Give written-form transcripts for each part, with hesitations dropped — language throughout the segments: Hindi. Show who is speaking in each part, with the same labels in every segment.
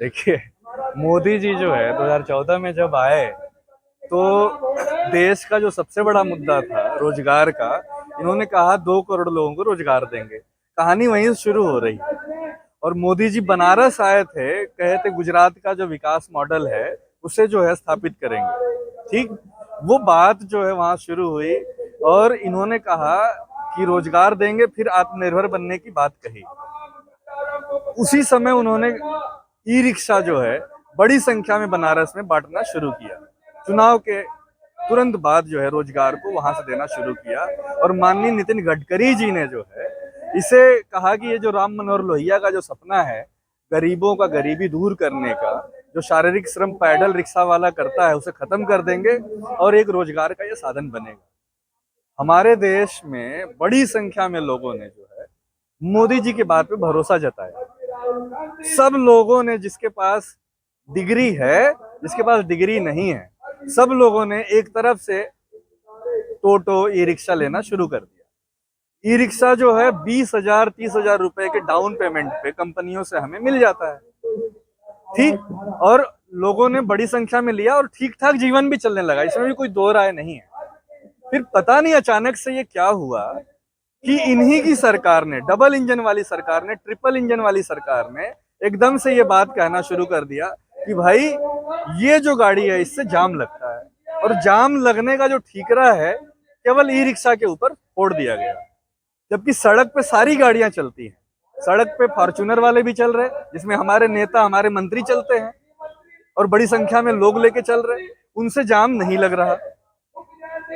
Speaker 1: देखिए, मोदी जी जो है 2014 में जब आए तो देश का जो सबसे बड़ा मुद्दा था रोजगार का, इन्होंने कहा 2 करोड़ लोगों को रोजगार देंगे। कहानी वहीं से शुरू हो रही है। और मोदी जी बनारस आए थे, कहे थे गुजरात का जो विकास मॉडल है उसे जो है स्थापित करेंगे। ठीक, वो बात जो है वहां शुरू हुई और इन्होंने कहा कि रोजगार देंगे, फिर आत्मनिर्भर बनने की बात कही। उसी समय उन्होंने ई रिक्शा जो है बड़ी संख्या में बनारस में बांटना शुरू किया। चुनाव के तुरंत बाद जो है रोजगार को वहां से देना शुरू किया। और माननीय नितिन गडकरी जी ने जो है इसे कहा कि ये जो राम मनोहर लोहिया का जो सपना है गरीबों का गरीबी दूर करने का, जो शारीरिक श्रम पैदल रिक्शा वाला करता है उसे खत्म कर देंगे और एक रोजगार का ये साधन बनेगा। हमारे देश में बड़ी संख्या में लोगों ने जो है मोदी जी की बात पे भरोसा जताया। सब लोगों ने, जिसके पास डिग्री है, जिसके पास डिग्री नहीं है, सब लोगों ने एक तरफ से टोटो ई रिक्शा लेना शुरू कर दिया। ई रिक्शा जो है 20,000 30,000 रुपए के डाउन पेमेंट पे कंपनियों से हमें मिल जाता है। ठीक, और लोगों ने बड़ी संख्या में लिया और ठीक ठाक जीवन भी चलने लगा, इसमें भी कोई दो राय नहीं है। फिर पता नहीं अचानक से ये क्या हुआ कि इन्हीं की सरकार ने, डबल इंजन वाली सरकार ने, ट्रिपल इंजन वाली सरकार ने एकदम से ये बात कहना शुरू कर दिया कि भाई ये जो गाड़ी है इससे जाम लगता है। और जाम लगने का जो ठीकरा है केवल ई रिक्शा के ऊपर फोड़ दिया गया, जबकि सड़क पे सारी गाड़ियां चलती हैं। सड़क पे फॉर्च्यूनर वाले भी चल रहे, जिसमें हमारे नेता हमारे मंत्री चलते हैं और बड़ी संख्या में लोग लेके चल रहे, उनसे जाम नहीं लग रहा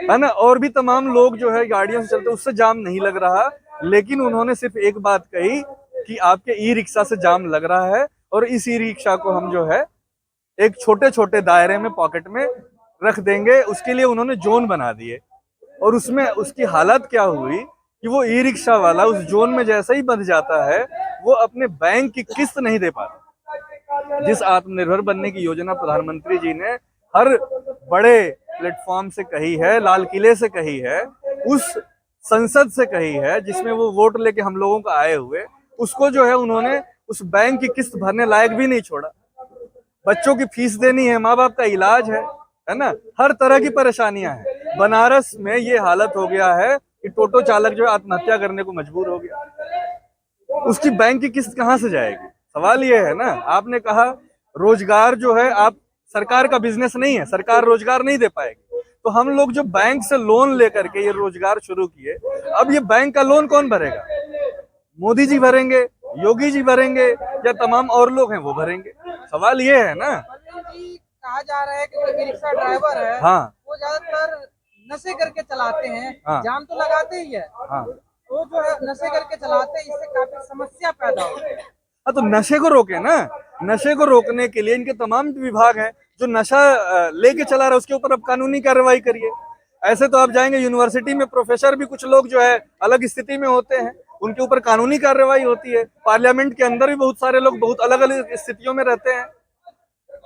Speaker 1: है ना। और भी तमाम लोग जो है गाड़ियों से चलते, उससे जाम नहीं लग रहा। लेकिन उन्होंने सिर्फ एक बात कही कि आपके ई रिक्शा से जाम लग रहा है और इस ई रिक्शा को हम जो है एक छोटे छोटे दायरे में पॉकेट में रख देंगे। उसके लिए उन्होंने जोन बना दिए और उसमें उसकी हालत क्या हुई कि वो ई रिक्शा वाला उस जोन में जैसे ही बंध जाता है वो अपने बैंक की किस्त नहीं दे पाता। जिस आत्मनिर्भर बनने की योजना प्रधानमंत्री जी ने हर बड़े प्लेटफॉर्म से कही है, लाल किले से कही है, उस संसद से कही है जिसमें वो वोट लेके हम लोगों को आए हुए, उसको जो है उन्होंने उस बैंक की किस्त भरने लायक भी नहीं छोड़ा। बच्चों की फीस देनी है, माँ बाप का इलाज है ना, हर तरह की परेशानियां हैं। बनारस में ये हालत हो गया है कि टोटो चालक जो है आत्महत्या करने को मजबूर हो गया। उसकी बैंक की किस्त कहां से जाएगी? सवाल ये है ना। आपने कहा रोजगार जो है, आप सरकार का बिजनेस नहीं है, सरकार रोजगार नहीं दे पाएगी। तो हम लोग जो बैंक से लोन लेकर के ये रोजगार शुरू किए, अब ये बैंक का लोन कौन भरेगा? मोदी जी भरेंगे, योगी जी भरेंगे, या तमाम और लोग हैं वो भरेंगे? सवाल ये है ना।
Speaker 2: कहा जा रहा है कि जो ई रिक्शा ड्राइवर है,
Speaker 1: हाँ,
Speaker 2: वो ज्यादातर नशे करके चलाते हैं।
Speaker 1: हाँ,
Speaker 2: जाम तो लगाते ही है,
Speaker 1: हाँ,
Speaker 2: वो जो है नशे करके चलाते हैं, इससे काफी समस्या पैदा होती है।
Speaker 1: हाँ, तो नशे को रोके ना। नशे को रोकने के लिए इनके तमाम विभाग हैं। जो नशा लेके चला रहा है उसके ऊपर अब कानूनी कार्रवाई करिए। ऐसे तो आप जाएंगे यूनिवर्सिटी में, प्रोफेसर भी कुछ लोग जो है अलग स्थिति में होते हैं, उनके ऊपर कानूनी कार्रवाई होती है। पार्लियामेंट के अंदर भी बहुत सारे लोग बहुत अलग अलग स्थितियों में रहते हैं।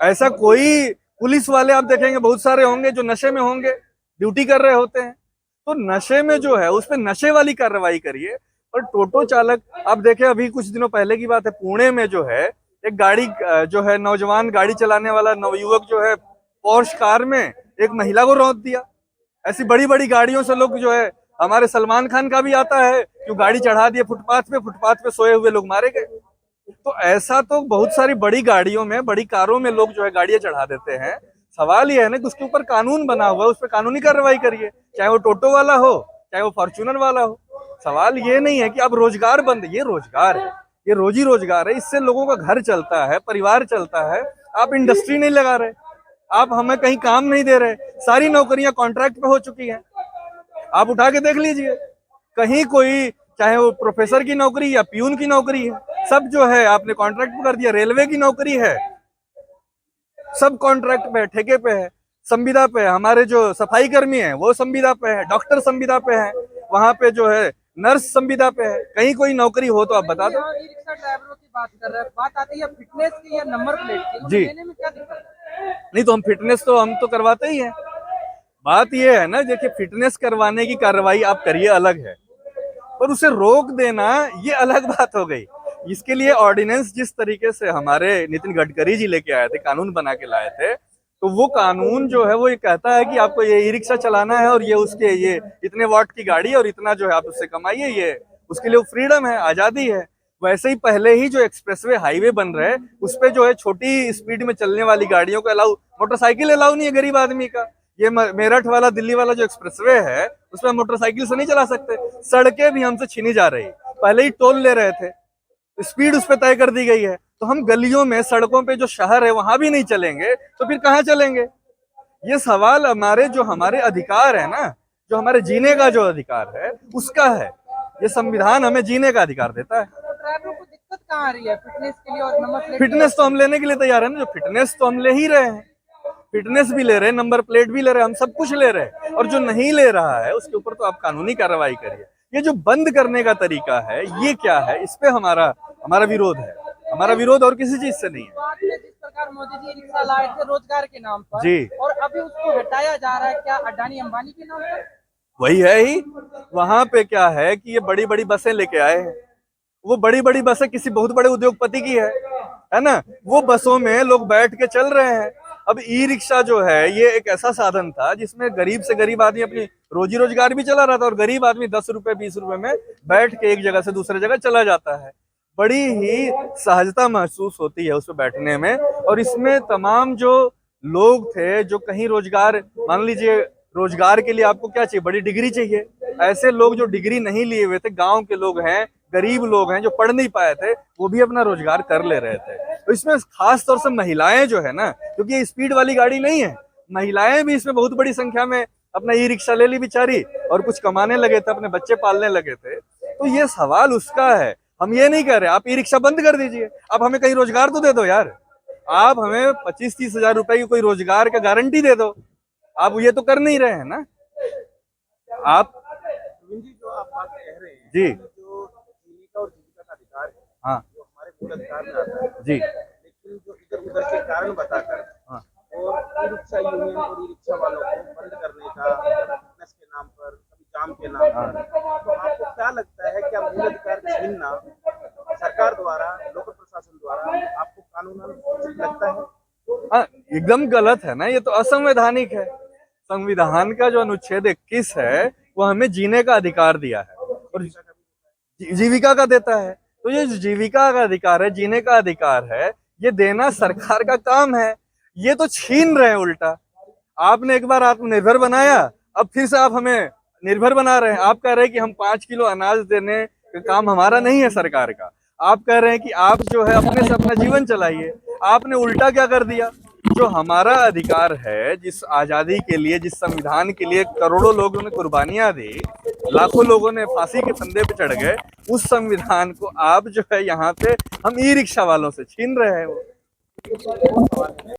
Speaker 1: ऐसा कोई, पुलिस वाले आप देखेंगे बहुत सारे होंगे जो नशे में होंगे, ड्यूटी कर रहे होते हैं। तो नशे में जो है उस पर नशे वाली कार्रवाई करिए। और टोटो चालक, आप देखें अभी कुछ दिनों पहले की बात है, पुणे में जो है एक गाड़ी जो है, नौजवान गाड़ी चलाने वाला नवयुवक जो है पोर्श कार में एक महिला को रौंद दिया। ऐसी बड़ी बड़ी गाड़ियों से लोग जो है, हमारे सलमान खान का भी आता है कि गाड़ी चढ़ा दिए फुटपाथ पे सोए हुए लोग मारे गए। तो ऐसा तो बहुत सारी बड़ी गाड़ियों में, बड़ी कारों में लोग जो है गाड़ियां चढ़ा देते हैं। सवाल ये है ना कि उसके ऊपर कानून बना हुआ है, उस पर कानूनी कार्रवाई करिए, चाहे वो टोटो वाला हो चाहे वो फॉर्च्यूनर वाला हो। सवाल ये नहीं है कि अब रोजगार बंद, ये रोजगार है, ये रोजी रोजगार है, इससे लोगों का घर चलता है, परिवार चलता है। आप इंडस्ट्री नहीं लगा रहे, आप हमें कहीं काम नहीं दे रहे, सारी नौकरियां कॉन्ट्रैक्ट पे हो चुकी हैं। आप उठा के देख लीजिए, कहीं कोई, चाहे वो प्रोफेसर की नौकरी या पियून की नौकरी है, सब जो है आपने कॉन्ट्रैक्ट पे कर दिया। रेलवे की नौकरी है, सब कॉन्ट्रैक्ट पे है, ठेके पे है, संविदा पे है। हमारे जो सफाई कर्मी है वो संविदा पे है, डॉक्टर संविदा पे है, वहां पे जो है नर्स संविदा पे है। कहीं कोई नौकरी हो तो आप बता दो।
Speaker 2: ई रिक्शा ड्राइवरों की बात कर रहे हैं, बात आती है फिटनेस की या नंबर प्लेट की, तो
Speaker 1: जी,
Speaker 2: लेने में क्या दिक्कत है?
Speaker 1: नहीं तो हम फिटनेस तो हम तो करवाते ही हैं। बात यह है ना, देखिए फिटनेस करवाने की कार्रवाई आप करिए, अलग है, और उसे रोक देना ये अलग बात हो गई। इसके लिए ऑर्डिनेंस जिस तरीके से हमारे नितिन गडकरी जी लेके आए थे, कानून बना के लाए थे, तो वो कानून जो है वो ये कहता है कि आपको ये ई रिक्शा चलाना है और ये उसके ये इतने वॉट की गाड़ी और इतना जो है आप उससे कमाइए, ये उसके लिए वो फ्रीडम है, आजादी है। वैसे ही पहले ही जो एक्सप्रेसवे हाईवे बन रहे हैं उस पे जो है छोटी स्पीड में चलने वाली गाड़ियों को अलाउ, मोटरसाइकिल अलाउ नहीं है गरीब आदमी का। ये मेरठ वाला दिल्ली वाला जो एक्सप्रेसवे है उसमें मोटरसाइकिल से नहीं चला सकते। सड़कें भी हमसे छीनी जा रही, पहले ही टोल ले रहे थे, स्पीड उस पर तय कर दी गई है, तो हम गलियों में सड़कों पे जो शहर है वहां भी नहीं चलेंगे तो फिर कहाँ चलेंगे? ये सवाल हमारे अधिकार है ना, जो हमारे जीने का जो अधिकार है उसका है। ये संविधान हमें जीने का अधिकार देता है।
Speaker 2: तो ड्राइवरों को दिक्कत कहाँ आ रही है फिटनेस के लिए और नंबर प्लेट?
Speaker 1: फिटनेस तो हम लेने के लिए तैयार है ना, जो फिटनेस तो हम ले ही रहे हैं, फिटनेस भी ले रहे हैं, नंबर प्लेट भी ले रहे हैं, हम सब कुछ ले रहे हैं। और जो नहीं ले रहा है उसके ऊपर तो आप कानूनी कार्रवाई करिए। ये जो बंद करने का तरीका है ये क्या है, इस पे हमारा विरोध है। हमारा विरोध और किसी चीज से नहीं है।
Speaker 2: बाद में जिस प्रकार मोदी जी रिक्शा लाए थे रोजगार के नाम पर,
Speaker 1: जी,
Speaker 2: और अभी उसको हटाया जा रहा है, क्या अडानी अंबानी के नाम पर?
Speaker 1: वही है ही। वहां पे क्या है कि ये बड़ी बड़ी बसें लेके आए हैं, वो बड़ी बड़ी बसें किसी बहुत बड़े उद्योगपति की है ना, वो बसों में लोग बैठ के चल रहे हैं। अब ई रिक्शा जो है ये एक ऐसा साधन था जिसमें गरीब से गरीब आदमी अपनी रोजी रोजगार भी चला रहा था, और गरीब आदमी 10 रुपए 20 रुपए में बैठ के एक जगह से दूसरे जगह चला जाता है। बड़ी ही सहजता महसूस होती है उसमें बैठने में। और इसमें तमाम जो लोग थे जो कहीं रोजगार, मान लीजिए रोजगार के लिए आपको क्या चाहिए, बड़ी डिग्री चाहिए, ऐसे लोग जो डिग्री नहीं लिए हुए थे, गांव के लोग हैं, गरीब लोग हैं जो पढ़ नहीं पाए थे, वो भी अपना रोजगार कर ले रहे थे। तो इसमें खास तौर से महिलाएं जो है ना, क्योंकि ये स्पीड वाली गाड़ी नहीं है, महिलाएं भी इसमें बहुत बड़ी संख्या में अपना ई रिक्शा ले ली बेचारी, और कुछ कमाने लगे थे, अपने बच्चे पालने लगे थे। तो ये सवाल उसका है, हम ये नहीं कह रहे आप ई रिक्शा बंद कर दीजिए, आप हमें कहीं रोजगार तो दे दो यार। आप हमें 25-30 हजार रुपए की कोई रोजगार का गारंटी दे दो, आप ये तो कर नहीं रहे हैं ना। आप
Speaker 3: जी जो आप बात कह रहे हैं,
Speaker 1: जी,
Speaker 3: जो जीविका और जीविका का अधिकार है,
Speaker 1: हाँ
Speaker 3: जो हमारे मूल अधिकार में आता है,
Speaker 1: जी,
Speaker 3: लेकिन जो इधर उधर के कारण बताकर
Speaker 1: हाँ
Speaker 3: और ई रिक्शा यूनियन और ई रिक्शा वालों को बंद करने का, फिटनेस के नाम पर, कभी जाम के नाम पर, तो आपको क्या लगता है क्या मूल अधिकार छीनना सरकार द्वारा, लोकल प्रशासन द्वारा आपको कानूनन उचित लगता है?
Speaker 1: हाँ, एकदम गलत है ना, ये तो असंवैधानिक है। संविधान का जो अनुच्छेद 21 है वो हमें जीने का अधिकार दिया है और जीविका का देता है। तो ये जो जीविका का अधिकार है, जीने का अधिकार है, ये देना सरकार का काम है। ये तो छीन रहे हैं उल्टा। आपने एक बार आत्मनिर्भर बनाया, अब फिर से आप हमें निर्भर बना रहे हैं। आप कह रहे हैं कि हम 5 किलो अनाज देने का काम हमारा नहीं है सरकार का। आप कह रहे हैं कि आप जो है अपने से अपना जीवन चलाइए। आपने उल्टा क्या कर दिया, जो हमारा अधिकार है, जिस आजादी के लिए, जिस संविधान के लिए करोड़ों लोगों ने कुर्बानियां दी, लाखों लोगों ने फांसी के फंदे पे चढ़ गए, उस संविधान को आप जो है यहाँ पे हम ई रिक्शा वालों से छीन रहे हैं।